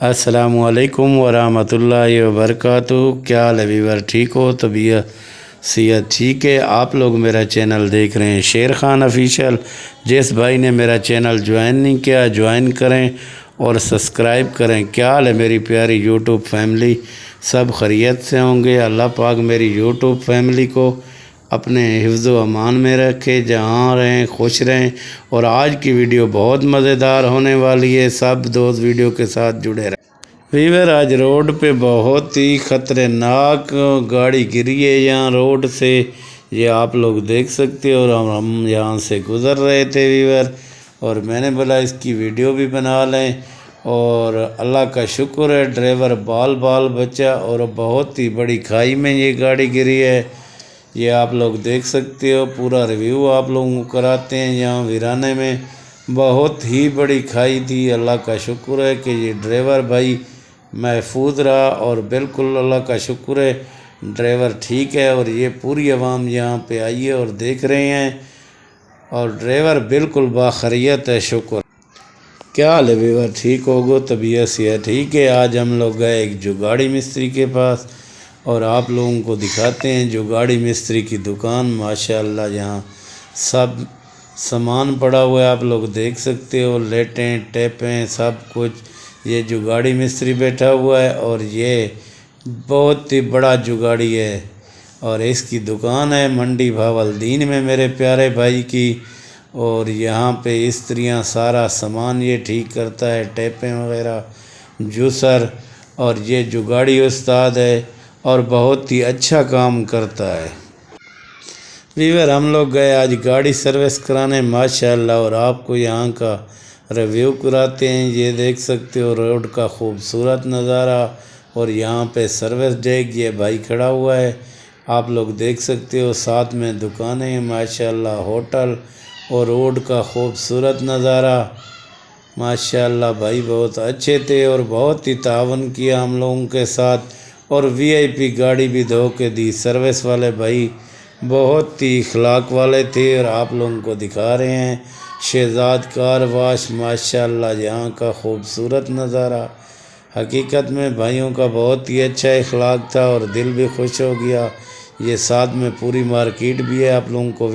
السلام علیکم ورحمۃ اللہ وبرکاتہ۔ کیا حال ہے ویور، ٹھیک ہو؟ طبیعت صحت ٹھیک ہے؟ آپ لوگ میرا چینل دیکھ رہے ہیں شیر خان آفیشیل۔ جس بھائی نے میرا چینل جوائن نہیں کیا جوائن کریں اور سبسکرائب کریں۔ کیا حال ہے میری پیاری یوٹیوب فیملی؟ سب خیریت سے ہوں گے؟ اللہ پاک میری یوٹیوب فیملی کو اپنے حفظ و امان میں رکھے، جہاں رہیں خوش رہیں۔ اور آج کی ویڈیو بہت مزیدار ہونے والی ہے، سب دوست ویڈیو کے ساتھ جڑے رہیں۔ ویور، آج روڈ پہ بہت ہی خطرناک گاڑی گری ہے یہاں روڈ سے، یہ آپ لوگ دیکھ سکتے ہو۔ اور ہم یہاں سے گزر رہے تھے ویور، اور میں نے بولا اس کی ویڈیو بھی بنا لیں۔ اور اللہ کا شکر ہے ڈرائیور بال بچا، اور بہت ہی بڑی کھائی میں یہ گاڑی گری ہے۔ یہ آپ لوگ دیکھ سکتے ہو، پورا ریویو آپ لوگوں کو کراتے ہیں۔ یہاں ویرانے میں بہت ہی بڑی کھائی تھی۔ اللہ کا شکر ہے کہ یہ ڈرائیور بھائی محفوظ رہا، اور بالکل اللہ کا شکر ہے ڈرائیور ٹھیک ہے۔ اور یہ پوری عوام یہاں پہ آئی ہے اور دیکھ رہے ہیں، اور ڈرائیور بالکل باخیریت ہے، شکر۔ کیا حال ہے ویور، ٹھیک ہوگو؟ طبیعت صحت ٹھیک ہے؟ آج ہم لوگ گئے ایک جگاڑی مستری کے پاس، اور آپ لوگوں کو دکھاتے ہیں جگاڑی مستری کی دکان۔ ماشاءاللہ یہاں سب سامان پڑا ہوا ہے، آپ لوگ دیکھ سکتے ہو، لیٹیں ٹیپیں سب کچھ۔ یہ جگاڑی مستری بیٹھا ہوا ہے، اور یہ بہت ہی بڑا جگاڑی ہے، اور اس کی دکان ہے منڈی بھاولدین میں میرے پیارے بھائی کی۔ اور یہاں پہ استریاں سارا سامان یہ ٹھیک کرتا ہے، ٹیپیں وغیرہ، جوسر۔ اور یہ جگاڑی استاد ہے، اور بہت ہی اچھا کام کرتا ہے۔ ویور، ہم لوگ گئے آج گاڑی سروس کرانے ماشاءاللہ، اور آپ کو یہاں کا ریویو کراتے ہیں۔ یہ دیکھ سکتے ہو روڈ کا خوبصورت نظارہ، اور یہاں پہ سروس ڈیک یہ بھائی کھڑا ہوا ہے، آپ لوگ دیکھ سکتے ہو۔ ساتھ میں دکانیں ماشاءاللہ، ہوٹل، اور روڈ کا خوبصورت نظارہ۔ ماشاءاللہ بھائی بہت اچھے تھے، اور بہت ہی تعاون کیا ہم لوگوں کے ساتھ، اور وی آئی پی گاڑی بھی دھو کے دی۔ سروس والے بھائی بہت ہی اخلاق والے تھے، اور آپ لوگوں کو دکھا رہے ہیں شہزاد کار واش۔ ماشاءاللہ یہاں کا خوبصورت نظارہ، حقیقت میں بھائیوں کا بہت ہی اچھا اخلاق تھا، اور دل بھی خوش ہو گیا۔ یہ ساتھ میں پوری مارکیٹ بھی ہے، آپ لوگوں کو